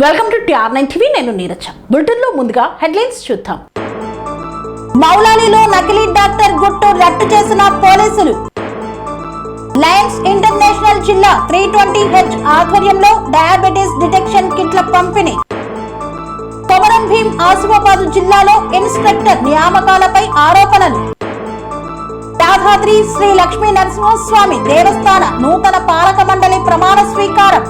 Welcome to TR9 TV. నేను Neeraja. Bulletin లో ముందుగా హెడ్లైన్స్ చూద్దాం. మౌలాలీలో నకిలీ డాక్టర్ గుట్టు రట్టు చేసిన పోలీసులు. లయన్స్ ఇంటర్నేషనల్ జిల్లా 320H ఆధ్వర్యంలో డయాబెటీస్ డిటెక్షన్ కిట్ల పంపిణీ. కొమరం భీం ఆసిఫాబాద్ జిల్లాలో ఇన్స్పెక్టర్ నియామకాలపై ఆరోపణలు. యాదాద్రి శ్రీ లక్ష్మీ నరసింహస్వామి దేవస్థాన నూతన పాలక మండలి ప్రమాణ స్వీకారం.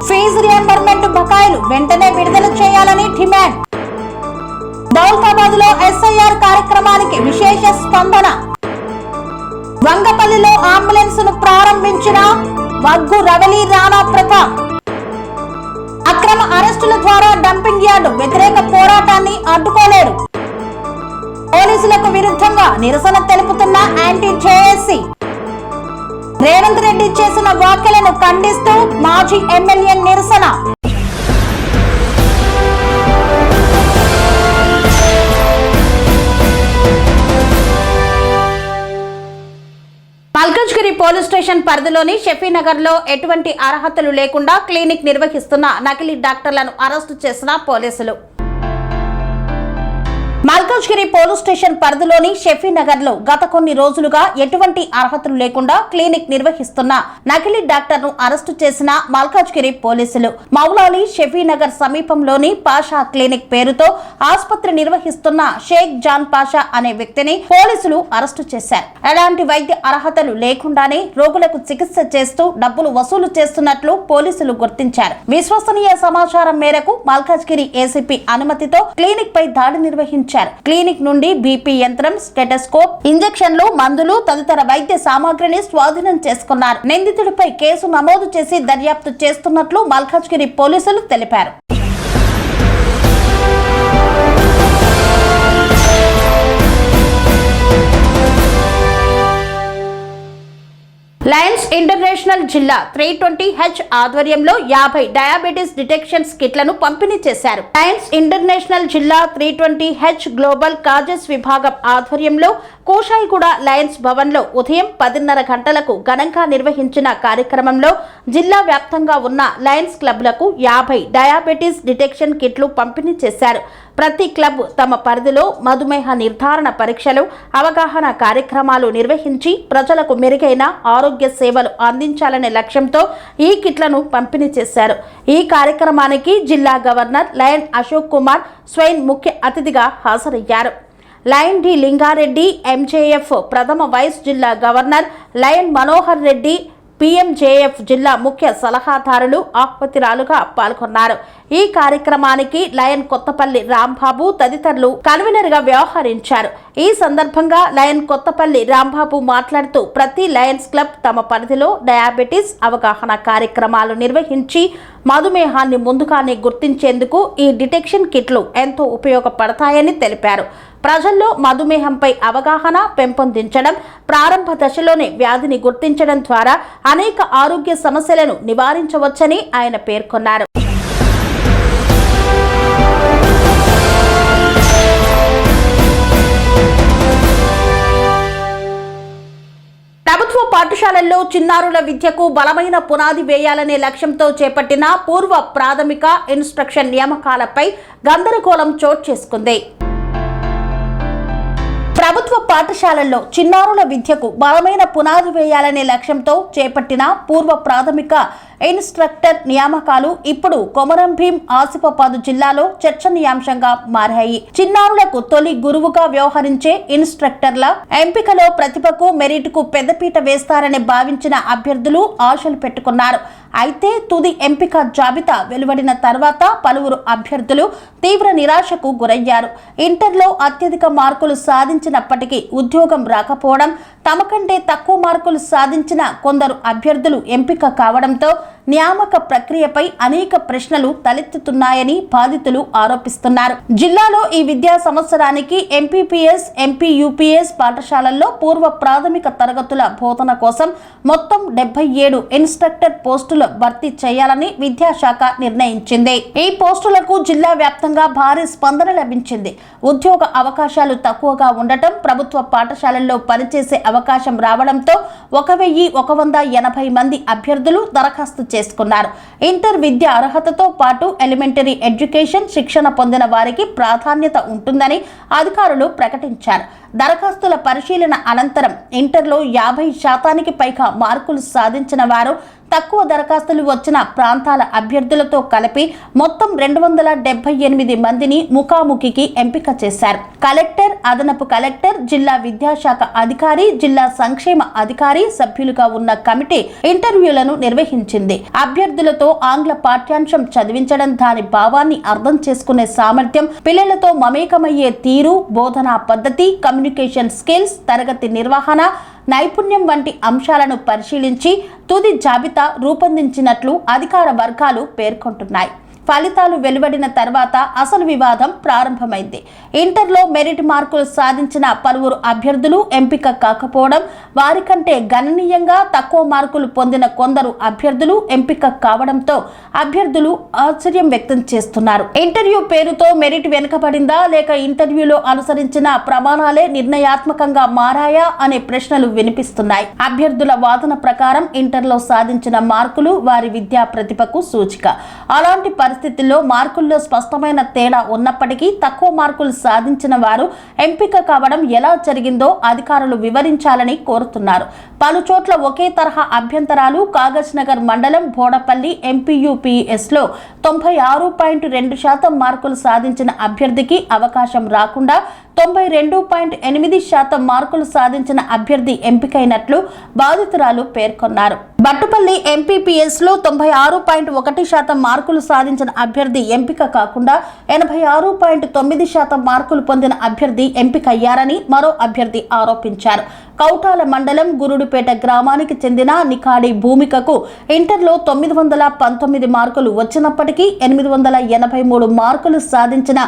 ఫీజు రియంబర్మెంట్ బకాయిలు వెంటనే విడుదల చేయాలని డిమాండ్. దౌలతాబాద్ లో SIR కార్యక్రమానికి విశేష స్పందన. వంగపల్లిలో అంబులెన్స్ ను ప్రారంభించిన వగ్గు రవలి రాణా ప్రతాప్. అక్రమ అరెస్టుల ద్వారా డంపింగ్ యార్డు వ్యతిరేక పోరాటాన్ని అడ్డుకోలేరు. పోలీసులకు విరుద్ధంగా నిరసన తెలుపుతున్న యాంటీ జేఏసీ. రేవంత్ రెడ్డి చేసిన వ్యాఖ్యలను ఖండిస్తూ మాజీ ఎమ్మెల్యే నిరసన. మల్కాజ్గిరి పోలీస్ స్టేషన్ పరిధిలోని షఫీనగర్ లో ఎటువంటి అర్హతలు లేకుండా క్లినిక్ నిర్వహిస్తున్న నకిలీ డాక్టర్లను అరెస్టు చేసిన పోలీసులు. మల్కాజ్గిరి పోలీస్ స్టేషన్ పరిధిలోని షఫీనగర్ లో గత కొన్ని రోజులుగా ఎటువంటి అర్హతలు లేకుండా క్లినిక్ నిర్వహిస్తున్న నకిలీ డాక్టర్ ను అరెస్టు చేసిన మల్కాజ్గిరి పోలీసులు. మౌలాలి షఫీనగర్ సమీపంలోని పాషా క్లినిక్ పేరుతో ఆసుపత్రి నిర్వహిస్తున్న షేక్ జాన్ పాషా అనే వ్యక్తిని పోలీసులు అరెస్టు చేశారు. ఎలాంటి వైద్య అర్హతలు లేకుండానే రోగులకు చికిత్స చేస్తూ డబ్బులు వసూలు చేస్తున్నట్లు పోలీసులు గుర్తించారు. విశ్వసనీయ సమాచారం మేరకు మల్కాజ్గిరి ఏసీపీ అనుమతితో క్లినిక్ పై దాడి నిర్వహించారు. క్లినిక్ నుండి బీపీ యంత్రం, స్టెటస్కోప్, ఇంజెక్షన్లు, మందులు తదితర వైద్య సామాగ్రిని స్వాధీనం చేసుకున్నారు. నిందితుడిపై కేసు నమోదు చేసి దర్యాప్తు చేస్తున్నట్లు మల్కాజ్గిరి పోలీసులు తెలిపారు. లయన్స్ ఇంటర్నేషనల్ జిల్లా 320H ఆధ్వర్యంలో 50 డయాబెటీస్ డిటెక్షన్ కిట్లను పంపిణీ చేశారు. లయన్స్ ఇంటర్నేషనల్ జిల్లా 320H గ్లోబల్ కాజెస్ విభాగం ఆధ్వర్యంలో కోషాయిగూడ లయన్స్ భవన్ లో ఉదయం 10:30 గంటలకు ఘనంగా నిర్వహించిన కార్యక్రమంలో జిల్లా వ్యాప్తంగా ఉన్న లయన్స్ క్లబ్లకు 50 డయాబెటీస్ డిటెక్షన్ కిట్లు పంపిణీ చేశారు. ప్రతి క్లబ్ తమ పరిధిలో మధుమేహ నిర్ధారణ పరీక్షలు, అవగాహన కార్యక్రమాలు నిర్వహించి ప్రజలకు మెరుగైన ఆరోగ్య సేవలు అందించాలనే లక్ష్యంతో ఈ కిట్లను పంపిణీ చేశారు. ఈ కార్యక్రమానికి జిల్లా governor lion Ashok Kumar swine ముఖ్య అతిథిగా హాజరయ్యారు. లయన్ డి లింగారెడ్డి MJF ప్రథమ వైస్ జిల్లా governor lion Manohar Reddy PMJF జిల్లా ముఖ్య సలహాదారులు ఆహ్వాతిరాలుగా పాల్గొన్నారు. ఈ కార్యక్రమానికి లయన్ కొత్తపల్లి రాంబాబు తదితరులు కన్వీనర్ గా వ్యవహరించారు. ఈ సందర్భంగా లయన్ కొత్తపల్లి రాంబాబు మాట్లాడుతూ ప్రతి లయన్స్ క్లబ్ తమ పరిధిలో డయాబెటీస్ అవగాహన కార్యక్రమాలు నిర్వహించి మధుమేహాన్ని ముందుగానే గుర్తించేందుకు ఈ డిటెక్షన్ కిట్లు ఎంతో ఉపయోగపడతాయని తెలిపారు. ప్రజల్లో మధుమేహంపై అవగాహన పెంపొందించడం, ప్రారంభ దశలోనే వ్యాధిని గుర్తించడం ద్వారా అనేక ఆరోగ్య సమస్యలను నివారించవచ్చని ఆయన పేర్కొన్నారు. ప్రభుత్వ పాఠశాలల్లో చిన్నారుల విద్యకు బలమైన పునాది వేయాలనే లక్ష్యంతో చేపట్టిన పూర్వ ప్రాథమిక ఇన్స్ట్రక్షన్ నియామకాలపై గందరగోళం చోటు చేసుకుంది. ప్రభుత్వ పాఠశాలల్లో చిన్నారుల విద్యకు బలమైన పునాది వేయాలనే లక్ష్యంతో చేపట్టిన పూర్వ ప్రాథమిక ఇన్స్ట్రక్టర్ నియామకాలు ఇప్పుడు కొమరం భీం ఆసిఫాబాద్ జిల్లాలో చర్చనీయాంశంగా మారాయి. చిన్నారులకు తొలి గురువుగా వ్యవహరించే ఇన్స్ట్రక్టర్ల ఎంపికలో ప్రతిభకు, మెరిట్ కు పెద్దపీట వేస్తారని భావించిన అభ్యర్థులు ఆశలు పెట్టుకున్నారు. అయితే తుది ఎంపిక జాబితా వెలువడిన తర్వాత పలువురు అభ్యర్థులు తీవ్ర నిరాశకు గురయ్యారు. ఇంటర్లో అత్యధిక మార్కులు సాధించినప్పటికీ ఉద్యోగం రాకపోవడం, తమ కంటే తక్కువ మార్కులు సాధించిన కొందరు అభ్యర్థులు ఎంపిక కావడంతో నియామక ప్రక్రియపై అనేక ప్రశ్నలు తలెత్తుతున్నాయని బాధితులు ఆరోపిస్తున్నారు. జిల్లాలో ఈ విద్యా సంవత్సరానికి MPPS, MPUPS పాఠశాలల్లో పూర్వ ప్రాథమిక తరగతుల బోధన కోసం మొత్తం 77 ఇన్స్ట్రక్టర్ పోస్టులు భర్తీ చేయాలని విద్యాశాఖ నిర్ణయించింది. ఈ పోస్టులకు జిల్లా వ్యాప్తంగా భారీ స్పందన లభించింది. ఉద్యోగ అవకాశాలు తక్కువగా ఉండటం, ప్రభుత్వ పాఠశాలల్లో పనిచేసే అవకాశం రావడంతో 1180 మంది అభ్యర్థులు దరఖాస్తు చేసుకున్నారు. ఇంటర్ విద్య అర్హతతో పాటు ఎలిమెంటరీ ఎడ్యుకేషన్ శిక్షణ పొందిన వారికి ప్రాధాన్యత ఉంటుందని అధికారులు ప్రకటించారు. దరఖాస్తుల పరిశీలన అనంతరం ఇంటర్లో 50% పైగా మార్కులు సాధించిన వారు, తక్కువ దరఖాస్తులు వచ్చిన ప్రాంతాల అభ్యర్థులతో కలిపి మొత్తం 278 మందిని ముఖాముఖికి ఎంపిక చేశారు. కలెక్టర్, అదనపు కలెక్టర్, జిల్లా విద్యాశాఖ అధికారి, జిల్లా సంక్షేమ అధికారి సభ్యులుగా ఉన్న కమిటీ ఇంటర్వ్యూలను నిర్వహించింది. అభ్యర్థులతో ఆంగ్ల పాఠ్యాంశం చదివించడం, దాని భావాన్ని అర్థం చేసుకునే సామర్థ్యం, పిల్లలతో మమేకమయ్యే తీరు, బోధనా పద్ధతి, కమ్యూనికేషన్ స్కిల్స్, తరగతి నిర్వహణ నైపుణ్యం వంటి అంశాలను పరిశీలించి తుది జాబితా రూపొందించినట్లు అధికార వర్గాలు పేర్కొంటున్నాయి. ఫలితాలు వెలువడిన తర్వాత అసలు వివాదం ప్రారంభమైంది. ఇంటర్లో మెరిట్ మార్కులు సాధించిన పలువురు అభ్యర్థులు ఎంపిక కాకపోవడం, వారికంటే గణనీయంగా తక్కువ మార్కులు పొందిన కొందరు అభ్యర్థులు ఎంపిక కావడంతో అభ్యర్థులు ఆశ్చర్యం వ్యక్తం చేస్తున్నారు. ఇంటర్వ్యూ పేరుతో మెరిట్ వెనుకబడిందా లేక ఇంటర్వ్యూలో అనుసరించిన ప్రమాణాలే నిర్ణయాత్మకంగా మారాయా అనే ప్రశ్నలు వినిపిస్తున్నాయి. అభ్యర్థుల వాదన ప్రకారం ఇంటర్లో సాధించిన మార్కులు వారి విద్యా ప్రతిభకు సూచిక. అలాంటి పరిస్థితుల్లో మార్కుల్లో స్పష్టమైన తేడా ఉన్నప్పటికీ తక్కువ మార్కులు సాధించిన వారు ఎంపిక కావడం ఎలా జరిగిందో అధికారులు వివరించాలని కోరుతున్నారు. పలు చోట్ల ఒకే తరహా అభ్యంతరాలు. కాగజ్ నగర్ మండలం బోడపల్లి ఎంపీయూపీఎస్లో 96.2% మార్కులు సాధించిన అభ్యర్థికి అవకాశం రాకుండా 92.8% మార్కులు సాధించిన అభ్యర్థి ఎంపికైనట్లు బాధితురాలు పేర్కొన్నారు. బట్టుపల్లి ఎంపీపీఎస్లో 96.1% మార్కులు సాధించిన అభ్యర్థి ఎంపిక కాకుండా 86.9% మార్కులు పొందిన అభ్యర్థి ఎంపికయ్యారని మరో అభ్యర్థి ఆరోపించారు. కౌటాల మండలం గురుడుపేట గ్రామానికి చెందిన నికాడి భూమికకు ఇంటర్లో 919 మార్కులు వచ్చినప్పటికీ 883 మార్కులు సాధించిన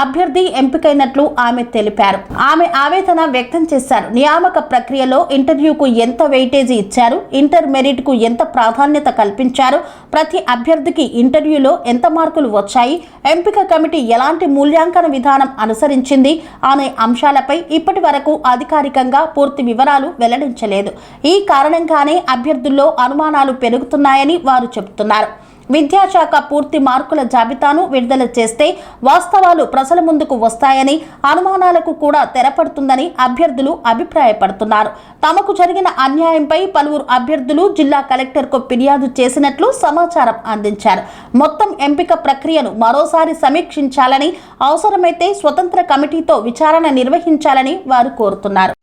అభ్యర్థి ఎంపికైనట్లు ఆమె తెలిపారు. ఆమె ఆవేదన వ్యక్తం చేశారు. నియామక ప్రక్రియలో ఇంటర్వ్యూకు ఎంత వెయిటేజీ ఇచ్చారు, ఇంటర్ మెరిట్ కు ఎంత ప్రాధాన్యత కల్పించారు, ప్రతి అభ్యర్థికి ఇంటర్వ్యూలో ఎంత మార్కులు వచ్చాయి, ఎంపిక కమిటీ ఎలాంటి మూల్యాంకన విధానం అనుసరించింది అనే అంశాలపై ఇప్పటి వరకు అధికారికంగా పూర్తి వివరాలు వెల్లడించలేదు. ఈ కారణంగానే అభ్యర్థుల్లో అనుమానాలు పెరుగుతున్నాయని వారు చెబుతున్నారు. విద్యాశాఖ పూర్తి మార్కుల జాబితాను విడుదల చేస్తే వాస్తవాలు ప్రజల ముందుకు వస్తాయని, అనుమానాలకు కూడా తెరపడుతుందని అభ్యర్థులు అభిప్రాయపడుతున్నారు. తమకు జరిగిన అన్యాయంపై పలువురు అభ్యర్థులు జిల్లా కలెక్టర్కు ఫిర్యాదు చేసినట్లు సమాచారం అందించారు. మొత్తం ఎంపిక ప్రక్రియను మరోసారి సమీక్షించాలని, అవసరమైతే స్వతంత్ర కమిటీతో విచారణ నిర్వహించాలని వారు కోరుతున్నారు.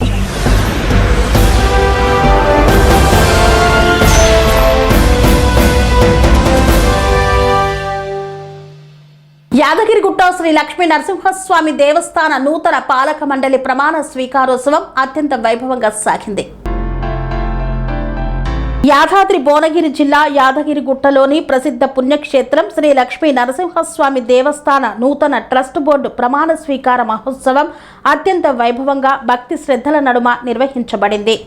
యాదగిరిగుట్ట శ్రీ లక్ష్మీ నరసింహస్వామి దేవస్థాన నూతన పాలక మండలి ప్రమాణ స్వీకారోత్సవం అత్యంత వైభవంగా సాగింది. యాదాద్రి భువనగిరి జిల్లా యాదగిరిగుట్టలోని ప్రసిద్ధ పుణ్యక్షేత్రం శ్రీ లక్ష్మీ నరసింహస్వామి దేవస్థాన నూతన ట్రస్ట్ బోర్డు ప్రమాణ స్వీకార మహోత్సవం అత్యంత వైభవంగా భక్తి శ్రద్ధల నడుమ నిర్వహించబడింది.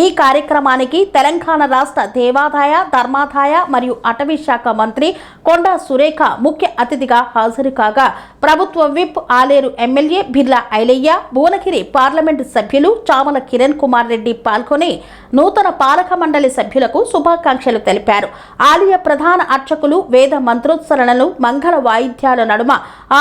ఈ కార్యక్రమానికి తెలంగాణ రాష్ట్ర దేవాదాయ, ధర్మాదాయ మరియు అటవీ శాఖ మంత్రి కొండా సురేఖ ముఖ్య అతిథిగా హాజరు కాగా, ప్రభుత్వ whip Aler MLA Birla Ilaiah, Bhuvanagiri parliament సభ్యులు చామల కిరణ్ కుమార్ రెడ్డి పాల్గొని నూతన పాలక మండలి సభ్యులకు శుభాకాంక్షలు తెలిపారు. ఆలయ ప్రధాన అర్చకులు వేద మంత్రోచ్చరణలు, మంగళ వాయిద్యాల నడుమ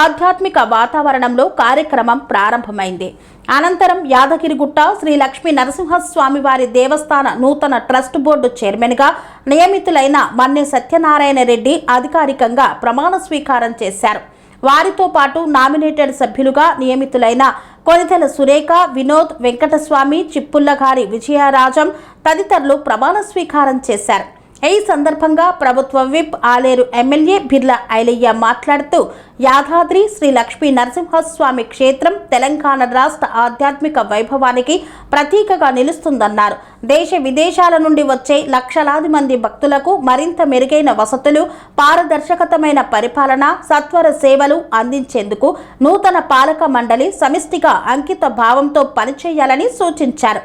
ఆధ్యాత్మిక వాతావరణంలో కార్యక్రమం ప్రారంభమైంది. అనంతరం యాదగిరిగుట్ట శ్రీ లక్ష్మీ నరసింహస్వామి వారి దేవస్థాన నూతన ట్రస్ట్ బోర్డు చైర్మన్గా నియమితులైన మన్నె సత్యనారాయణ రెడ్డి అధికారికంగా ప్రమాణ స్వీకారం చేశారు. వారితో పాటు నామినేటెడ్ సభ్యులుగా నియమితులైన కొనితెల సురేఖ, వినోద్, వెంకటస్వామి, చిప్పుల్లగారి విజయరాజం తదితరులు ప్రమాణ స్వీకారం చేశారు. ఈ సందర్భంగా ప్రభుత్వ విప్ ఆలేరు ఎమ్మెల్యే బిర్లా ఐలయ్య మాట్లాడుతూ, యాదాద్రి శ్రీ లక్ష్మీ నరసింహస్వామి క్షేత్రం తెలంగాణ రాష్ట్ర ఆధ్యాత్మిక వైభవానికి ప్రతీకగా నిలుస్తుందన్నారు. దేశ విదేశాల నుండి వచ్చే లక్షలాది మంది భక్తులకు మరింత మెరుగైన వసతులు, పారదర్శకతమైన పరిపాలన, సత్వర సేవలు అందించేందుకు నూతన పాలక మండలి సమిష్టిగా అంకిత భావంతో పనిచేయాలని సూచించారు.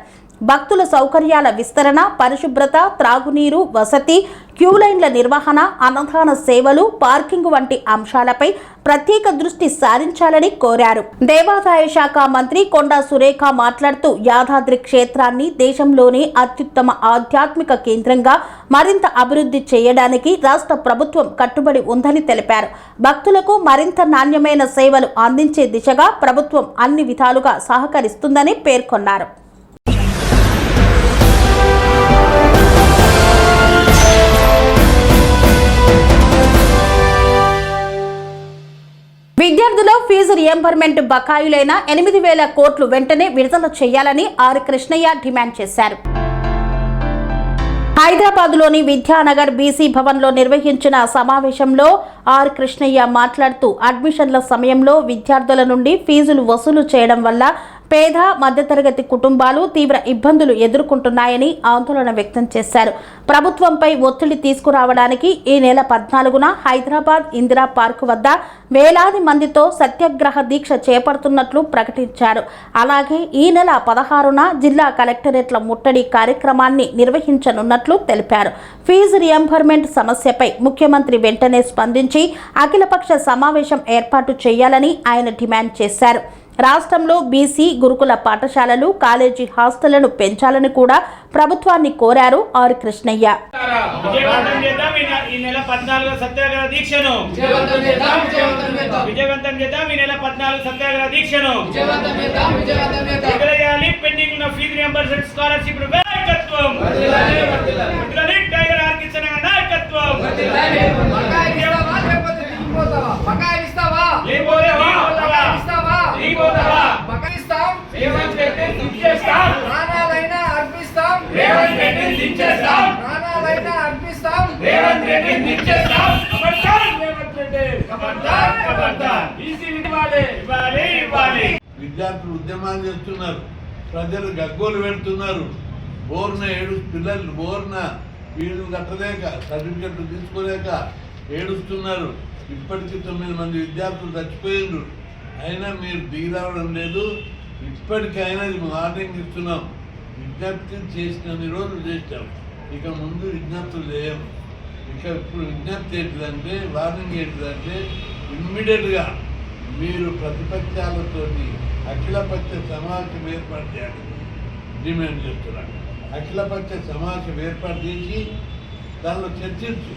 భక్తుల సౌకర్యాల విస్తరణ, పరిశుభ్రత, త్రాగునీరు, వసతి, క్యూలైన్ల నిర్వహణ, అన్నదాన సేవలు, పార్కింగ్ వంటి అంశాలపై ప్రత్యేక దృష్టి సారించాలని కోరారు. దేవాదాయ శాఖ మంత్రి కొండా సురేఖ మాట్లాడుతూ యాదాద్రి క్షేత్రాన్ని దేశంలోనే అత్యుత్తమ ఆధ్యాత్మిక కేంద్రంగా మరింత అభివృద్ధి చేయడానికి రాష్ట్ర ప్రభుత్వం కట్టుబడి ఉందని తెలిపారు. భక్తులకు మరింత నాణ్యమైన సేవలు అందించే దిశగా ప్రభుత్వం అన్ని విధాలుగా సహకరిస్తుందని పేర్కొన్నారు. విద్యార్థుల ఫీజు రియంబర్మెంట్ బకాయిలైన 8,000 కోట్లు వెంటనే విడుదల చేయాలని ఆర్ కృష్ణయ్య డిమాండ్ చేశారు. హైదరాబాద్లోని విద్యానగర్ బీసీ భవన్లో నిర్వహించిన సమావేశంలో ఆర్ కృష్ణయ్య మాట్లాడుతూ అడ్మిషన్ల సమయంలో విద్యార్థుల నుండి ఫీజులు వసూలు చేయడం వల్ల పేద మధ్యతరగతి కుటుంబాలు తీవ్ర ఇబ్బందులు ఎదుర్కొంటున్నాయని ఆందోళన వ్యక్తం చేశారు. ప్రభుత్వంపై ఒత్తిడి తీసుకురావడానికి ఈ నెల 14న హైదరాబాద్ ఇందిరా పార్క్ వద్ద వేలాది మందితో సత్యాగ్రహ దీక్ష చేపడుతున్నట్లు ప్రకటించారు. అలాగే ఈ నెల 16న జిల్లా కలెక్టరేట్ల ముట్టడి కార్యక్రమాన్ని నిర్వహించనున్నట్లు తెలిపారు. ఫీజు రియంబర్మెంట్ సమస్యపై ముఖ్యమంత్రి వెంటనే స్పందించి అఖిలపక్ష సమావేశం ఏర్పాటు చేయాలని ఆయన డిమాండ్ చేశారు. రాష్ట్రంలో బీసీ గురుకుల పాఠశాలలు, కాలేజీ హాస్టళ్లను పెంచాలని కూడా ప్రభుత్వాన్ని కోరారు ఆర్ కృష్ణయ్య. విద్యార్థులు ఉద్యమాలు చేస్తున్నారు, ప్రజలు గగ్గోలు పెడుతున్నారు. పిల్లలు బోర్న వీళ్ళు కట్టలేక సర్టిఫికెట్లు తీసుకోలేక ఏడుస్తున్నారు. ఇప్పటికీ 9 మంది విద్యార్థులు చచ్చిపోయిండ్రు. అయినా మీరు దిగిరావడం లేదు. ఇప్పటికైనా వార్నింగ్ ఇస్తున్నాం. విజ్ఞప్తి చేసినన్ని రోజులు చేస్తాం, ఇక ముందు విజ్ఞప్తులు చేయము. ఇక ఇప్పుడు విజ్ఞప్తి ఏంటిదంటే, వార్నింగ్ ఏంటిదంటే, ఇమ్మీడియట్గా మీరు ప్రతిపక్షాలతోటి అఖిలపక్ష సమావేశం ఏర్పాటు చేయాలని డిమాండ్ చేస్తున్నారు. అఖిలపక్ష సమావేశం ఏర్పాటు చేసి దానిలో చర్చించు.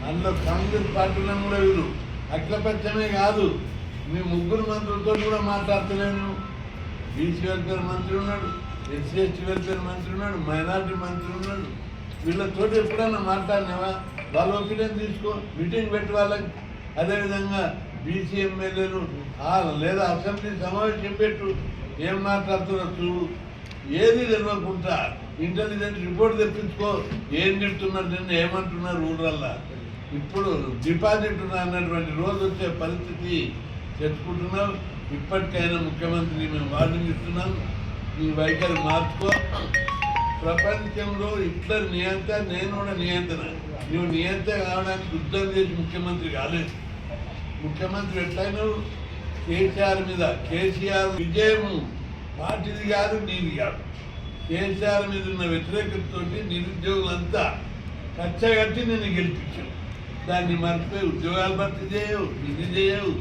అందులో కాంగ్రెస్ పార్టీలను కూడా వీరు అఖిలపక్షమే కాదు, మీ 3 మంత్రులతో కూడా మాట్లాడతలేను. బీసీ వెల్ఫేర్ మంత్రి ఉన్నాడు, ఎస్సీ ఎస్టీ వెల్ఫేర్ మంత్రి ఉన్నాడు, మైనారిటీ మంత్రి ఉన్నాడు. వీళ్ళతో ఎప్పుడైనా మాట్లాడినావా? వాళ్ళ ఒపీనియన్ తీసుకో, మీటింగ్ పెట్టి వాళ్ళకి. అదేవిధంగా బీసీ ఎమ్మెల్యేలు లేదా అసెంబ్లీ సమావేశం పెట్టు, ఏం మాట్లాడుతున్నా చూడు. ఏది తెలియకుండా ఇంటెలిజెంట్ రిపోర్ట్ తెప్పించుకో. ఏం తింటున్నారు, నిన్న ఏమంటున్నారు ఊళ్ళల్లా. ఇప్పుడు డిపాజిట్ అన్నటువంటి రోజు వచ్చే పరిస్థితి తెచ్చుకుంటున్నాం. ఇప్పటికైనా ముఖ్యమంత్రి మేము వార్నింగ్ ఇస్తున్నాం, ఈ వైఖరి మార్చుకో. ప్రపంచంలో హిట్లర్ నియంత, నేను కూడా నియంత్రణ. నువ్వు నియంత కావడానికి యుద్ధం చేసి ముఖ్యమంత్రి కాలేదు. ముఖ్యమంత్రి ఎట్లయినావు? కేసీఆర్ మీద. కేసీఆర్ విజయం పార్టీది కాదు, నీది కాదు. కేసీఆర్ మీద ఉన్న వ్యతిరేకతతో నిరుద్యోగులంతా కచ్చగట్టి నేను గెలిపించావు. దాన్ని మర్చిపోయి ఉద్యోగాలు భర్తీ చేయవు, ఇది చేయవు,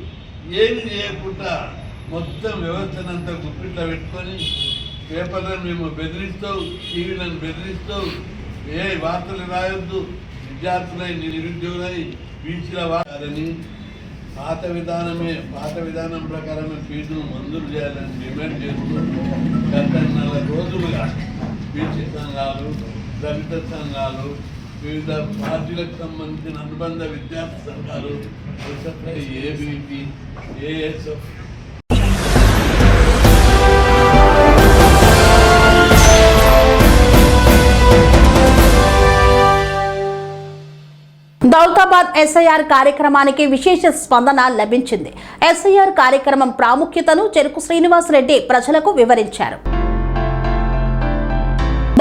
ఏమి చేయకుండా మొత్తం వ్యవస్థనంతా గుప్పిట్లో పెట్టుకొని పేపర్లను మేము బెదిరిస్తావు, టీవీలను బెదిరిస్తావు, ఏ వార్తలు రాయొద్దు, విద్యార్థులై నిరుద్యోగులై బీచ్ల వాడాలని పాత విధానం ప్రకారమే ఫీజును మంజూరు చేయాలని డిమాండ్ చేస్తూ గత 4 రోజులుగా బీసీ సంఘాలు, దళిత సంఘాలు, వివిధ పార్టీలకు సంబంధించిన అనుబంధ విద్యార్థి సంఘాలు, SFI, ABP, ASF Daulatabad SIR కార్యక్రమానికి విశేష స్పందన లభించింది. ఎస్ఐఆర్ కార్యక్రమం ప్రాముఖ్యతను చెరుకు శ్రీనివాసరెడ్డి ప్రజలకు వివరించారు.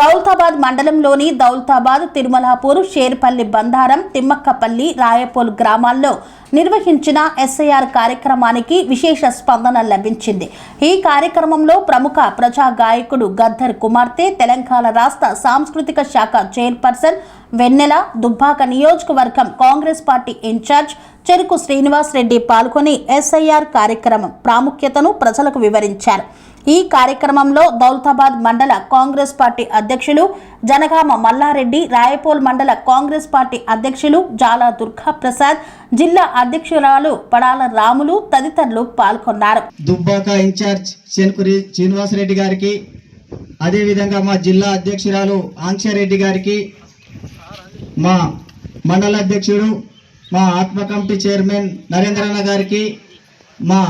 దౌలతాబాద్ మండలంలోని దౌలతాబాద్, తిరుమలాపూర్, షేర్పల్లి, బంధారం, తిమ్మక్కపల్లి, రాయపోల్ గ్రామాల్లో నిర్వహించిన ఎస్ఐఆర్ కార్యక్రమానికి విశేష స్పందన లభించింది. ఈ కార్యక్రమంలో ప్రముఖ ప్రజా గాయకుడు గద్దర్ కుమార్తె, తెలంగాణ రాష్ట్ర సాంస్కృతిక శాఖ చైర్పర్సన్ వెన్నెల, దుబ్బాక నియోజకవర్గం కాంగ్రెస్ పార్టీ ఇన్ఛార్జ్ చెరుకు శ్రీనివాస్ రెడ్డి పాల్గొని ఎస్ఐఆర్ కార్యక్రమం ప్రాముఖ్యతను ప్రజలకు వివరించారు. ఈ కార్యక్రమంలో దౌలతాబాద్ మండల కాంగ్రెస్ పార్టీ అధ్యక్షులు జనగామ మల్లారెడ్డి, రాయపోల్ మండల కాంగ్రెస్ పార్టీ అధ్యక్షులు జాలా దుర్గాప్రసాద్, జిల్లా అధ్యక్షురాలు పడాల రాములు తదితరులు పాల్గొన్నారు. దుబ్బాక ఇన్ఛార్జ్ చెన్కురి శ్రీనివాసరెడ్డి గారికి, అదేవిధంగా మా జిల్లా అధ్యక్షురాలు ఆంక్షరెడ్డి గారికి, మా మండల అధ్యక్షుడు మా ఆత్మ కమిటీ చైర్మన్ నరేంద్రన్న గారికి, మా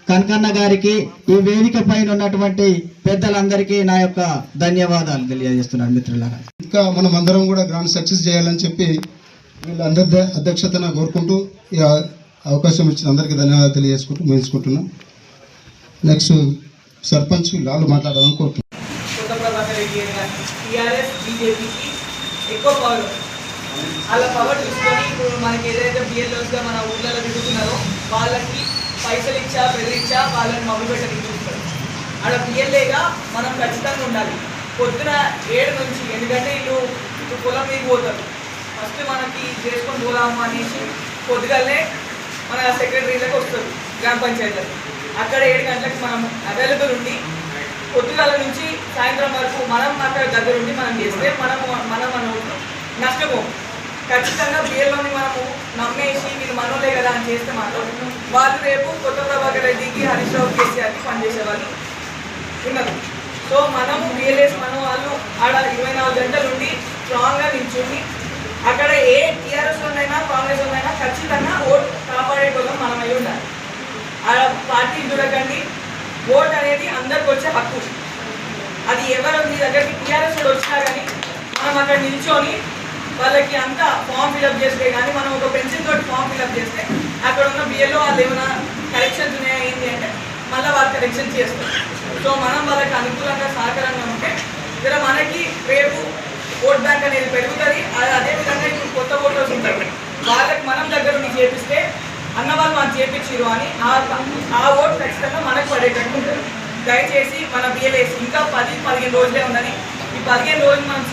కనకన్న గారికి, ఈ వేదిక పైన ఉన్నటువంటి పెద్దలందరికీ నా యొక్క ధన్యవాదాలు తెలియజేస్తున్నాను. మిత్రులారా, ఇంకా మనం అందరం కూడా గ్రాండ్ సక్సెస్ చేయాలని చెప్పి వీళ్ళందరి అధ్యక్షతన కోరుకుంటూ ఈ అవకాశం ఇచ్చిన అందరికీ ధన్యవాదాలు తెలియజేసుకుంటూ ముగించుకుంటున్నాం. నెక్స్ట్ సర్పంచ్ లాలు మాట్లాడాలని కోరుతున్నాం. అలా పవర్ తీసుకొని ఇప్పుడు మనకి ఏదైతే బిఎల్ఓస్గా మన ఊళ్ళలో తిరుగుతున్నారో వాళ్ళకి పైసలు ఇచ్చా బెదిరించా వాళ్ళని మమ్మీ పెట్టడానికి చూస్తారు. అక్కడ బిఎల్ఏగా మనం ఖచ్చితంగా ఉండాలి. పొద్దున 7 నుంచి, ఎందుకంటే వీళ్ళు ఇప్పుడు పొలం మీద పోతారు. ఫస్ట్ మనకి చేసుకొని పోదాము అనేసి పొద్దుగానే మన సెక్రటరీలకు వస్తారు గ్రామ పంచాయతీలకు. అక్కడ 7 గంటలకు మనం అవైలబుల్ ఉండి పొద్దుగాల నుంచి సాయంత్రం వరకు మనం అక్కడ దగ్గర ఉండి మనం చేస్తే మనం నష్టపోము. ఖచ్చితంగా బిఎల్ఓని మనము నమ్మేసి వీళ్ళు మనోలే కదా అని చేస్తే మాత్రం వాళ్ళు రేపు కొత్త ప్రభాకర్ రెడ్డికి, హరీష్ రావు, కేసీఆర్కి పనిచేసే వాళ్ళు ఉన్నారు. సో మనము బిఎల్ఏస్ మన వాళ్ళు ఆడ 24 గంటలు ఉండి స్ట్రాంగ్గా నిల్చుండి అక్కడ ఏ టీఆర్ఎస్ ఉన్నైనా కాంగ్రెస్ ఉన్నైనా ఖచ్చితంగా ఓట్ కాపాడేటోళ్ళం మనం అయి ఉండాలి. ఆడ పార్టీ చూడకండి, ఓట్ అనేది అందరికి వచ్చే హక్కు. అది ఎవరు మీ దగ్గరికి టీఆర్ఎస్ వచ్చినా కానీ మనం అక్కడ నిల్చొని వాళ్ళకి అంతా ఫామ్ ఫిల్అప్ చేస్తే కానీ మనం ఒక పెన్సిల్ తోటి ఫామ్ ఫిల్అప్ చేస్తే అక్కడ ఉన్న బిఎల్ఓ వాళ్ళు ఏమైనా కరెక్షన్స్ ఉన్నాయా ఏంటి అంటే మళ్ళీ వాళ్ళు కరెక్షన్ చేస్తారు. సో మనం వాళ్ళకి అనుకూలంగా సహకారంగా ఉంటే ఇక్కడ మనకి రేపు ఓట్ బ్యాంక్ అనేది పెరుగుతుంది. అదేవిధంగా ఇప్పుడు కొత్త ఓటర్స్ ఉంటారు, వాళ్ళకి మనం దగ్గర ఉండి చేపిస్తే అన్న వాళ్ళు మాకు చేపించారు అని ఆ ఓట్ ఖచ్చితంగా మనకు పడేటట్టు ఉంటుంది. దయచేసి మన బిఎల్ఏస్ ఇంకా 10-15 రోజులే ఉందని ఈ 15 రోజులు మనం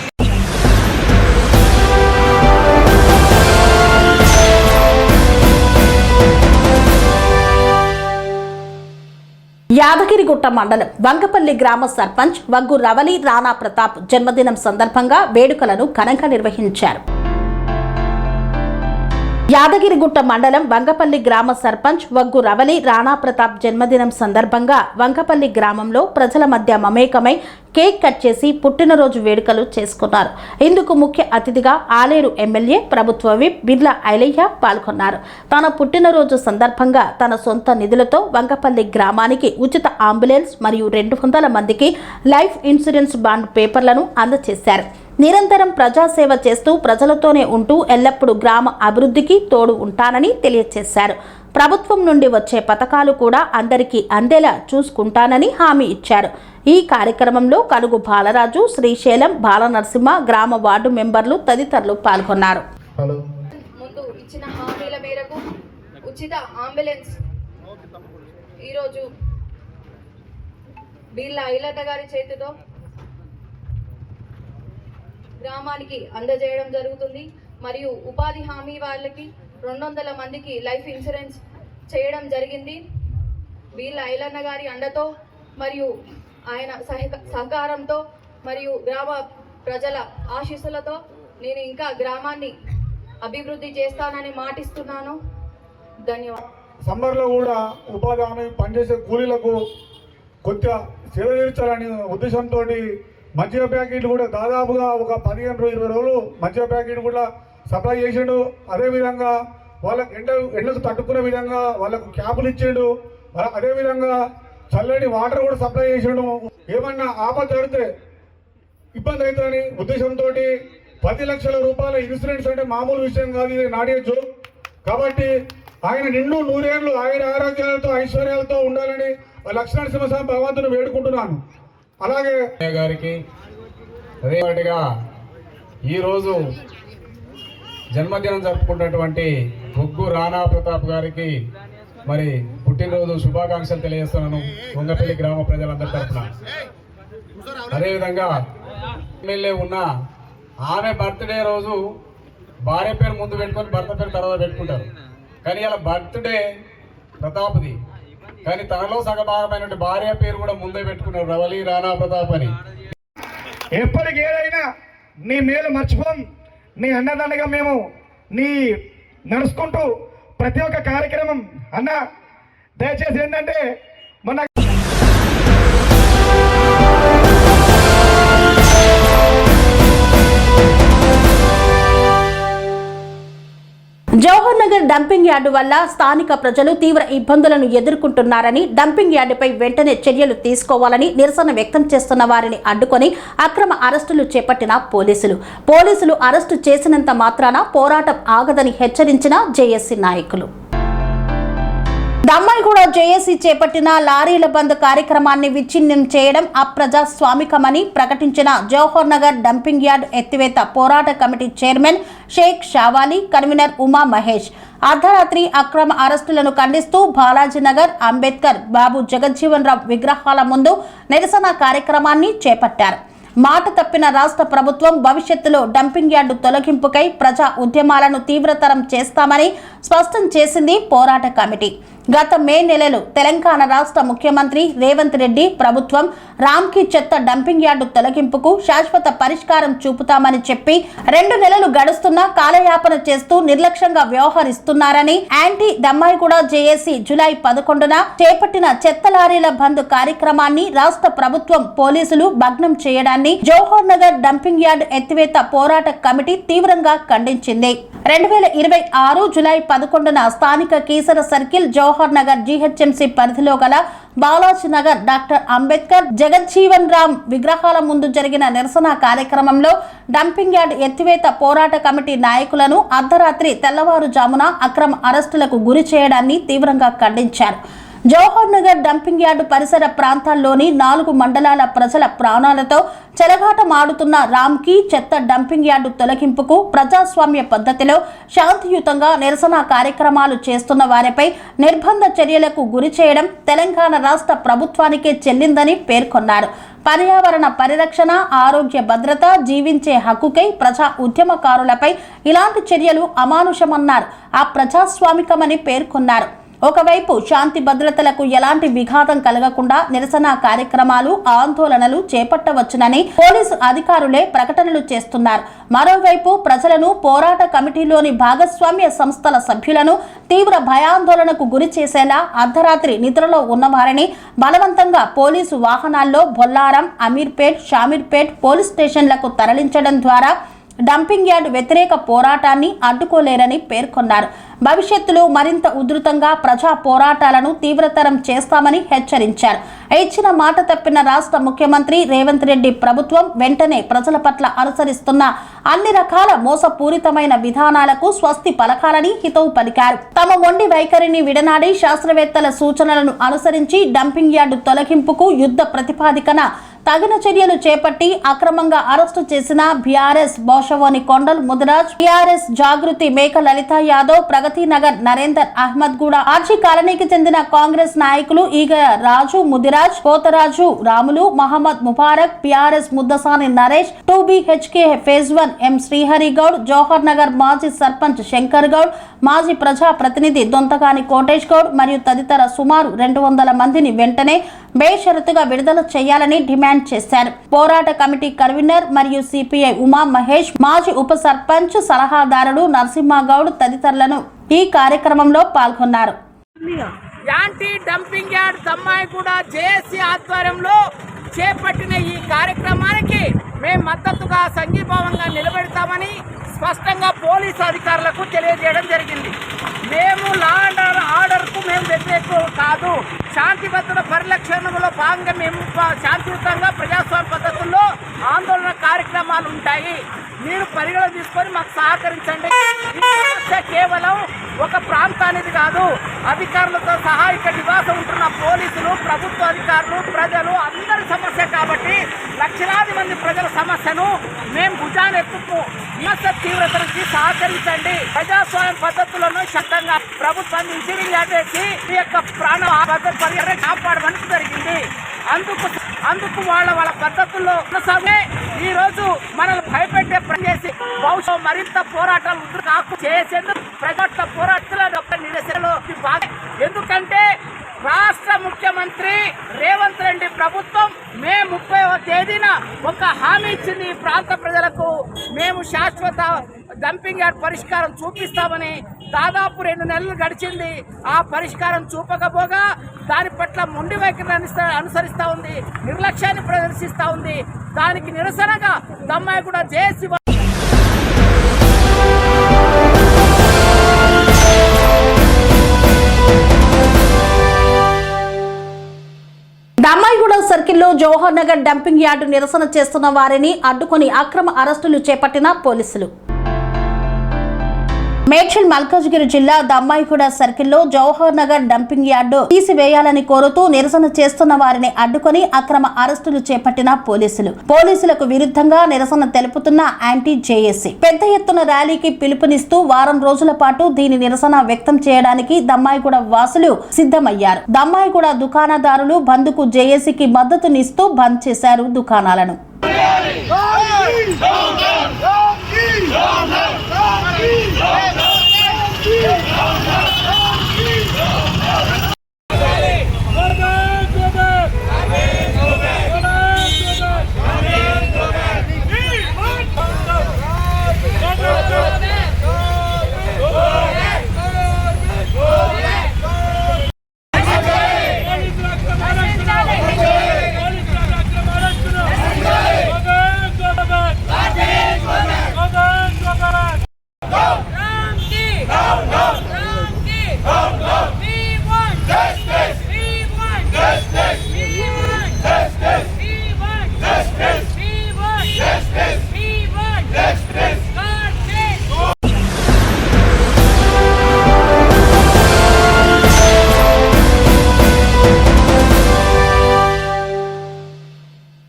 యాదగిరిగుట్ట మండలం వంగపల్లి గ్రామ సర్పంచ్ వగ్గు రవలి రాణా ప్రతాప్ జన్మదినం సందర్భంగా వేడుకలను ఘనంగా నిర్వహించారు. యాదగిరిగుట్ట మండలం వంగపల్లి గ్రామ సర్పంచ్ వగ్గు రవలి రాణా ప్రతాప్ జన్మదినం సందర్భంగా వంగపల్లి గ్రామంలో ప్రజల మధ్య మమేకమై కేక్ కట్ చేసి పుట్టినరోజు వేడుకలు చేసుకున్నారు. ఇందుకు ముఖ్య అతిథిగా ఆలేరు ఎమ్మెల్యే ప్రభుత్వ విప్ బిర్లా ఐలయ్య పాల్గొన్నారు. తన పుట్టినరోజు సందర్భంగా తన సొంత నిధులతో వంగపల్లి గ్రామానికి ఉచిత అంబులెన్స్ మరియు 200 మందికి లైఫ్ ఇన్సూరెన్స్ బాండ్ పేపర్లను అందజేశారు. నిరంతరం ప్రజాసేవ చేస్తూ ప్రజలతోనే ఉంటూ ఎల్లప్పుడూ గ్రామ అభివృద్ధికి తోడు ఉంటానని తెలియజేశారు. ప్రభుత్వం నుండి వచ్చే పథకాలు కూడా అందరికీ అందేలా చూసుకుంటానని హామీ ఇచ్చారు. ఈ కార్యక్రమంలో కలుగు బాలరాజు, శ్రీశైలం, బాలనరసింహ, గ్రామ వార్డు మెంబర్లు తదితరులు పాల్గొన్నారు. ముందు ఇచ్చిన హామీల మేరకు ఉచిత అంబులెన్స్ ఈరోజు బిర్లా ఐలయ్య గారి చేతితో గ్రామానికి అందజేయడం జరుగుతుంది. మరియు ఉపాధి హామీ వాళ్ళకి 200 మందికి లైఫ్ ఇన్సూరెన్స్ చేయడం జరిగింది. బిర్లా ఐలయ్య గారి అండతో మరియు ఆయన సహకారంతో మరియు గ్రామ ప్రజల ఆశీస్సులతో నేను ఇంకా గ్రామాన్ని అభివృద్ధి చేస్తానని మాటిస్తున్నాను. ధన్యవాదాలు. సమ్మర్లో కూడా ఉపాధి హామీ పనిచేసే కూలీలకు కొద్దిగా సేవ తీర్చాలనే ఉద్దేశంతో మజ్జిగ ప్యాకెట్లు కూడా దాదాపుగా ఒక 15-20 రోజులు మజ్జిగ ప్యాకెట్ కూడా సప్లై చేసాడు. అదేవిధంగా వాళ్ళకి ఎండకు తట్టుకునే విధంగా వాళ్ళకు క్యాపులు ఇచ్చాడు. అదేవిధంగా చల్లటి వాటర్ కూడా సప్లై చేసాడు. ఏమన్నా ఆపద జరిగితే ఇబ్బంది అవుతుందని ఉద్దేశంతో 10 లక్షల రూపాయల ఇన్సూరెన్స్ అంటే మామూలు విషయం కాదు, ఇది నాడే జోక్. కాబట్టి ఆయన నిండు 100 ఏళ్ళు ఆయన ఆరోగ్యాలతో ఐశ్వర్యాలతో ఉండాలని లక్ష్మీనరసింహస్వామి భగవంతుని వేడుకుంటున్నాను. అలాగే గారికి అదేవిధంగా ఈరోజు జన్మదినం జరుపుకున్నటువంటి బొగ్గు రాణా ప్రతాప్ గారికి మరి పుట్టినరోజు శుభాకాంక్షలు తెలియజేస్తున్నాను వంగపల్లి గ్రామ ప్రజలందరి తరఫున. అదేవిధంగా ఎమ్మెల్యే ఉన్న ఆమె బర్త్డే రోజు భార్య పేరు ముందు పెట్టుకొని భర్త పేరు తర్వాత పెట్టుకుంటారు. కానీ ఇలా బర్త్డే ప్రతాప్ది, కానీ తనలో సగభాగమైన భార్య పేరు కూడా ముందే పెట్టుకున్నారు, రవలి రాణా ప్రతాప్ అని. ఎప్పటికి ఏదైనా నీ మేలు మర్చిపోం, నీ అన్నదండగా మేము నీ నడుచుకుంటూ ప్రతి ఒక్క కార్యక్రమం అన్న దయచేసి ఏంటంటే మన జవహర్ నగర్ డంపింగ్ యార్డు వల్ల స్థానిక ప్రజలు తీవ్ర ఇబ్బందులను ఎదుర్కొంటున్నారని, డంపింగ్ యార్డుపై వెంటనే చర్యలు తీసుకోవాలని నిరసన వ్యక్తం చేస్తున్న వారిని అడ్డుకొని అక్రమ అరెస్టులు చేపట్టిన పోలీసులు అరెస్టు చేసినంత మాత్రాన పోరాటం ఆగదని హెచ్చరించిన జేఏసీ నాయకులు. దమ్మాయిగూడ జేఏసీ చేపట్టిన లారీల బంద్ కార్యక్రమాన్ని విచ్ఛిన్నం చేయడం అప్రజాస్వామికమని ప్రకటించిన జవహర్ నగర్ డంపింగ్ యార్డ్ ఎత్తివేత పోరాట committee chairman Sheikh Shavali, convener Uma Mahesh అర్ధరాత్రి అక్రమ అరెస్టులను ఖండిస్తూ బాలాజీనగర్, అంబేద్కర్, బాబు జగజ్జీవన్ రామ్ విగ్రహాల ముందు నిరసన కార్యక్రమాన్ని చేపట్టారు. మాట తప్పిన రాష్ట్ర ప్రభుత్వం భవిష్యత్తులో డంపింగ్ యార్డు తొలగింపుకై ప్రజా ఉద్యమాలను తీవ్రతరం చేస్తామని స్పష్టం చేసింది పోరాట కమిటీ. గత మే నెలలో తెలంగాణ రాష్ట్ర ముఖ్యమంత్రి రేవంత్ రెడ్డి ప్రభుత్వం రామ్కి చెత్త డంపింగ్ యార్డు తొలగింపుకు శాశ్వత పరిష్కారం చూపుతామని చెప్పి 2 నెలలు గడుస్తున్నా కాలయాపన చేస్తూ నిర్లక్ష్యంగా వ్యవహరిస్తున్నారని యాంటీ దమ్మాయిగూడ జేఏసీ జూలై 11న చేపట్టిన చెత్త లారీల బంద్ కార్యక్రమాన్ని రాష్ట్ర ప్రభుత్వం పోలీసులు భగ్నం చేయడాన్ని జవహర్ నగర్ డంపింగ్ యార్డు ఎత్తివేత పోరాట కమిటీ తీవ్రంగా ఖండించింది. 2026 జూలై 11న స్థానిక కీసర సర్కిల్ జవహర్ నగర్ జీహెచ్ఎంసీ పరిధిలో గల బాలాజీనగర్ డాక్టర్ అంబేద్కర్, జగజ్జీవన్ రామ్ విగ్రహాల ముందు జరిగిన నిరసన కార్యక్రమంలో డంపింగ్ యార్డ్ ఎత్తివేత పోరాట కమిటీ నాయకులను అర్ధరాత్రి తెల్లవారుజామున అక్రమ అరెస్టులకు గురి చేయడాన్ని తీవ్రంగా ఖండించారు. జవహర్ నగర్ డంపింగ్ యార్డు పరిసర ప్రాంతాల్లోని 4 మండలాల ప్రజల ప్రాణాలతో చెలగాటమాడుతున్న రామ్కి చెత్త డంపింగ్ యార్డు తొలగింపుకు ప్రజాస్వామ్య పద్ధతిలో శాంతియుతంగా నిరసన కార్యక్రమాలు చేస్తున్న వారిపై నిర్బంధ చర్యలకు గురి చేయడం తెలంగాణ రాష్ట్ర ప్రభుత్వానికే చెల్లిందని పేర్కొన్నారు. పర్యావరణ పరిరక్షణ, ఆరోగ్య భద్రత, జీవించే హక్కుకై ప్రజా ఉద్యమకారులపై ఇలాంటి చర్యలు అమానుషమన్నారు. అప్రజాస్వామికమని పేర్కొన్నారు. ఒకవైపు శాంతి భద్రతలకు ఎలాంటి విఘాతం కలగకుండా నిరసన కార్యక్రమాలు, ఆందోళనలు చేపట్టవచ్చునని పోలీసు అధికారులే ప్రకటనలు చేస్తున్నారు. మరోవైపు ప్రజలను, పోరాట కమిటీలోని భాగస్వామ్య సంస్థల సభ్యులను తీవ్ర భయాందోళనకు గురి చేసేలా అర్ధరాత్రి నిద్రలో ఉన్నవారిని బలవంతంగా పోలీసు వాహనాల్లో బొల్లారం, అమీర్పేట్, షామీర్పేట్ పోలీస్ స్టేషన్లకు తరలించడం ద్వారా డంపింగ్ యార్డ్ వ్యతిరేక పోరాటాన్ని అడ్డుకోలేరని పేర్కొన్నారు. భవిష్యత్తులో మరింత ఉధృతంగా ప్రజా పోరాటాలను తీవ్రతరం చేస్తామని హెచ్చరించారు. ఇచ్చిన మాట తప్పిన రాష్ట్ర ముఖ్యమంత్రి రేవంత్ రెడ్డి ప్రభుత్వం వెంటనే ప్రజల పట్ల అనుసరిస్తున్న అన్ని రకాల మోసపూరితమైన విధానాలకు స్వస్తి పలకాలని హితవు పలికారు. తమ మొండి వైఖరిని విడనాడి శాస్త్రవేత్తల సూచనలను అనుసరించి డంపింగ్ యార్డు తొలగింపుకు యుద్ధ ప్రతిపాదికన తగిన చర్యలు చేపట్టి అక్రమంగా అరెస్టు చేసిన బీఆర్ఎస్ బోషవోని కొండల్ ముదిరాజ్, బీఆర్ఎస్ జాగృతి మేక లలిత యాదవ్, ప్రగతి నగర్ నరేందర్ అహ్మద్ గూడ, ఆర్జీ కాలనీకి చెందిన కాంగ్రెస్ నాయకులు Eega Raju, Mudiraj, Potharaju, Ramulu, Mohammed Mubarak, BRS Muddasani Naresh, 2BHK phase 1 M Srihari Goud, Jawahar Nagar మాజీ సర్పంచ్ శంకర్ గౌడ్, మాజీ ప్రజా ప్రతినిధి దొంతగాని కోటేష్ గౌడ్ మరియు తదితర సుమారు 200 మందిని వెంటనే బేషరతుగా విడుదల చేయాలని డిమాండ్ చేశారు. పోరాట కమిటీ కన్వీనర్ మరియు సిపిఐ ఉమా మహేష్, మాజీ ఉప సర్పంచ్ సలహాదారుడు నరసింహగౌడ్ తదితరులను ఈ కార్యక్రమంలో పాల్గొన్నారు. Anti dumping yard Dammaiguda JAC ఆధ్వర్యంలో చేపట్టిన ఈ కార్యక్రమానికి మేము మద్దతుగా సంఘీభావంగా నిలబెడతామని స్పష్టంగా పోలీసు అధికారులకు తెలియజేయడం జరిగింది. మేము లా అండ్ ఆర్డర్కు మేము వ్యతిరేకం కాదు. శాంతి భద్రత పరిరక్షణలో భాగంగా మేము శాంతియుతంగా ప్రజాస్వామ్య పద్ధతుల్లో ఆందోళన కార్యక్రమాలు ఉంటాయి. మీరు పరిగణ తీసుకొని మాకు సహకరించండి. ఈ సమస్య కేవలం ఒక ప్రాంతానికి కాదు, అధికారులతో సహా ఇక్కడ నివాసం ఉంటున్న పోలీసులు, ప్రభుత్వ అధికారులు, ప్రజలు అందరి సమస్య కాబట్టి లక్షలాది మంది ప్రజల సమస్యను మేము భుజానెత్తుకు సమస్య తీవ్రతకి సహకరించండి. ప్రజాస్వామ్య పద్ధతులను శక్తంగా ప్రభుత్వం ఇంజనీరింగ్ చేసి ఈ యొక్క ప్రాణ పద్ధతి కాపాడమని జరిగింది. అందుకు వాళ్ళ పద్ధతుల్లో కొనసాగే ఈ రోజు మనల్ని భయపెట్టే పని చేసి భవిష్యత్తు మరింత పోరాటాలు కాకు చేసేందుకు ప్రజల పోరాటాలు నిరసనలో ఎందుకంటే రాష్ట్ర ముఖ్యమంత్రి రేవంత్ రెడ్డి ప్రభుత్వం మే 30వ తేదీన ఒక హామీ ఇచ్చింది. ఈ ప్రాంత ప్రజలకు మేము శాశ్వత డంపింగ్ యార్డ్ పరిష్కారం చూపిస్తామని. దాదాపు 2 నెలలు గడిచింది. ఆ పరిష్కారం చూపకపోగా దాని పట్ల మొండి వైఖరిని అనుసరిస్తూ ఉంది, నిర్లక్ష్యాన్ని ప్రదర్శిస్తూ ఉంది. దానికి నిరసనగా దమ్మాయిగూడ జేఏసీ దమ్మాయిగూడ సర్కిల్లో జవహర్ నగర్ డంపింగ్ యార్డు నిరసన చేస్తున్న వారిని అడ్డుకొని అక్రమ అరెస్టులు చేపట్టిన పోలీసులు. మేడ్చల్ మల్కాజ్గిరి జిల్లా దమ్మాయిగూడ సర్కిల్లో జవహర్ నగర్ డంపింగ్ యార్డు తీసివేయాలని కోరుతూ నిరసన చేస్తున్న వారిని అడ్డుకొని అక్రమ అరెస్టులు చేపట్టిన పోలీసులకు విరుద్ధంగా నిరసన తెలుపుతున్న యాంటీ జేఏసీ పెద్ద ఎత్తున ర్యాలీకి పిలుపునిస్తూ వారం రోజుల పాటు దీని నిరసన వ్యక్తం చేయడానికి దమ్మాయిగూడ వాసులు సిద్ధమయ్యారు. దమ్మాయిగూడ దుకాణదారులు బంద్కు జేఏసీకి మద్దతునిస్తూ బంద్ చేశారు దుకాణాలను.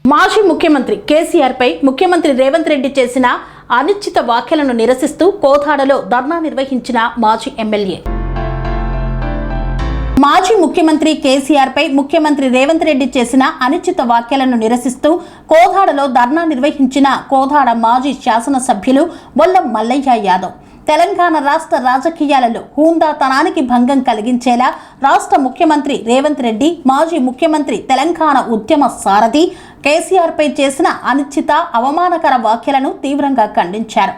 మాజీ ముఖ్యమంత్రి కేసీఆర్ పై ముఖ్యమంత్రి రేవంత్ రెడ్డి చేసిన అనిశ్చిత వ్యాఖ్యలను నిరసిస్తూ కోదాడలో ధర్నా నిర్వహించిన మాజీ ఎమ్మెల్యే. మాజీ ముఖ్యమంత్రి కేసీఆర్ పై ముఖ్యమంత్రి రేవంత్ రెడ్డి చేసిన అనిశ్చిత వ్యాఖ్యలను నిరసిస్తూ కోదాడలో ధర్నా నిర్వహించిన కోదాడ మాజీ శాసనసభ్యులు బొల్లం మల్లయ్య యాదవ్ తెలంగాణ రాష్ట్ర రాజకీయాలలో హూందాతనానికి భంగం కలిగించేలా రాష్ట్ర ముఖ్యమంత్రి రేవంత్ రెడ్డి మాజీ ముఖ్యమంత్రి తెలంగాణ ఉద్యమ సారథి కేసీఆర్ పై చేసిన అనిశ్చిత అవమానకర వ్యాఖ్యలను తీవ్రంగా ఖండించారు.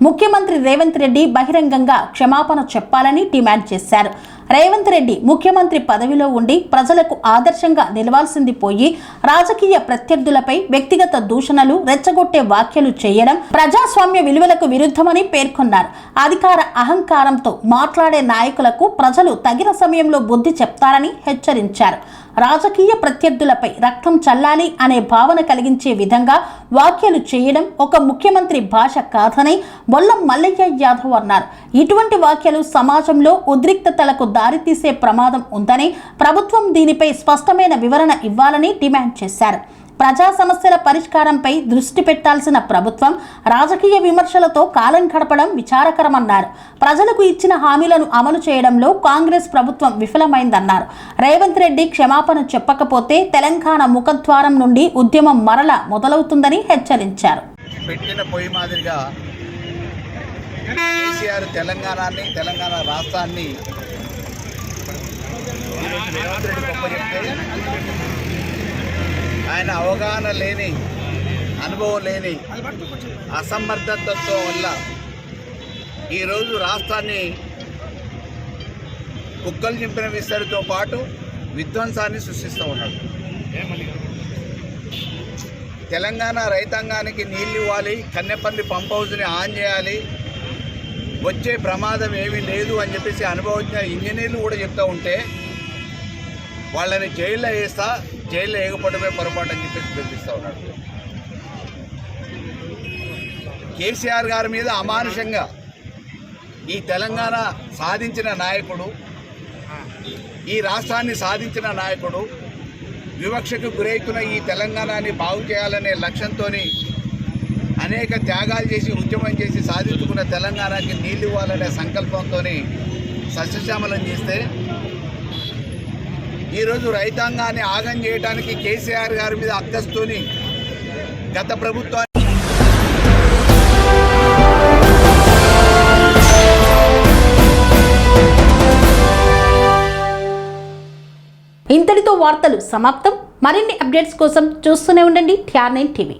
ముఖ్యమంత్రి రేవంత్ రెడ్డి బహిరంగంగా క్షమాపణ చెప్పాలని డిమాండ్ చేశారు. రేవంత్ రెడ్డి ముఖ్యమంత్రి పదవిలో ఉండి ప్రజలకు ఆదర్శంగా నిలవాల్సింది పోయి రాజకీయ ప్రత్యర్థులపై వ్యక్తిగత దూషణలు రెచ్చగొట్టే వ్యాఖ్యలు చేయడం ప్రజాస్వామ్య విలువలకు విరుద్ధమని పేర్కొన్నారు. అధికార అహంకారంతో మాట్లాడే నాయకులకు ప్రజలు తగిన సమయంలో బుద్ధి చెప్తారని హెచ్చరించారు. రాజకీయ ప్రత్యర్థులపై రక్తం చల్లాలి అనే భావన కలిగించే విధంగా వ్యాఖ్యలు చేయడం ఒక ముఖ్యమంత్రి భాష కాదని బొల్లం మల్లయ్య యాదవ్ అన్నారు. ఇటువంటి వ్యాఖ్యలు సమాజంలో ఉద్రిక్తతలకు దారితీసే ప్రమాదం ఉందని ప్రభుత్వం దీనిపై స్పష్టమైన వివరణ ఇవ్వాలని డిమాండ్ చేశారు. ప్రజా సమస్యల పరిష్కారంపై దృష్టి పెట్టాల్సిన ప్రభుత్వం రాజకీయ విమర్శలతో కాలం గడపడం విచారకరమన్నారు. ప్రజలకు ఇచ్చిన హామీలను అమలు చేయడంలో కాంగ్రెస్ ప్రభుత్వం విఫలమైందన్నారు. రేవంత్ రెడ్డి క్షమాపణ చెప్పకపోతే తెలంగాణ ముఖద్వారం నుండి ఉద్యమం మరల మొదలవుతుందని హెచ్చరించారు. పెట్టిన పొయ్యి మాదిరిగా కేసీఆర్ తెలంగాణ రాష్ట్రాన్ని రేవంత్ రెడ్డి గొప్ప చెప్తే ఆయన అవగాహన లేని, అనుభవం లేని అసమర్థతతో వల్ల ఈరోజు రాష్ట్రాన్ని కుక్కలు చింపిన విస్తరితో పాటు విధ్వంసాన్ని సృష్టిస్తూ ఉన్నాడు. తెలంగాణ రైతాంగానికి నీళ్ళు ఇవ్వాలి, కన్నెపల్లి పంప్ హౌస్ని ఆన్ చేయాలి, వచ్చే ప్రమాదం ఏమీ లేదు అని చెప్పేసి అనుభవజ్ఞ ఇంజనీర్లు కూడా చెప్తూ ఉంటే వాళ్ళని జైల్లో వేస్తా, జైల్లో వేయకపోవడమే పొరపాటు అని చెప్పేసి బెదిరిస్తూ ఉన్నాడు. కేసీఆర్ గారి మీద అమానుషంగా ఈ తెలంగాణ సాధించిన నాయకుడు, ఈ రాష్ట్రాన్ని సాధించిన నాయకుడు వివక్షకు గురవుతున్న ఈ తెలంగాణని బాగు చేయాలనే లక్ష్యంతో అనేక త్యాగాలు చేసి ఉద్యమం చేసి సాధించుకున్న తెలంగాణకి నీళ్ళు ఇవ్వాలనే సంకల్పంతో సస్యశ్యామలం చేస్తే ఈరోజు రైతాంగాన్ని ఆగం చేయడానికి కేసీఆర్ గారి మీద అక్కస్తోని గత ప్రభుత్వాన్ని ఇంతటితో వార్తలు సమాప్తం. మరిన్ని అప్డేట్స్ కోసం చూస్తూనే ఉండండి TR9 టీవీ.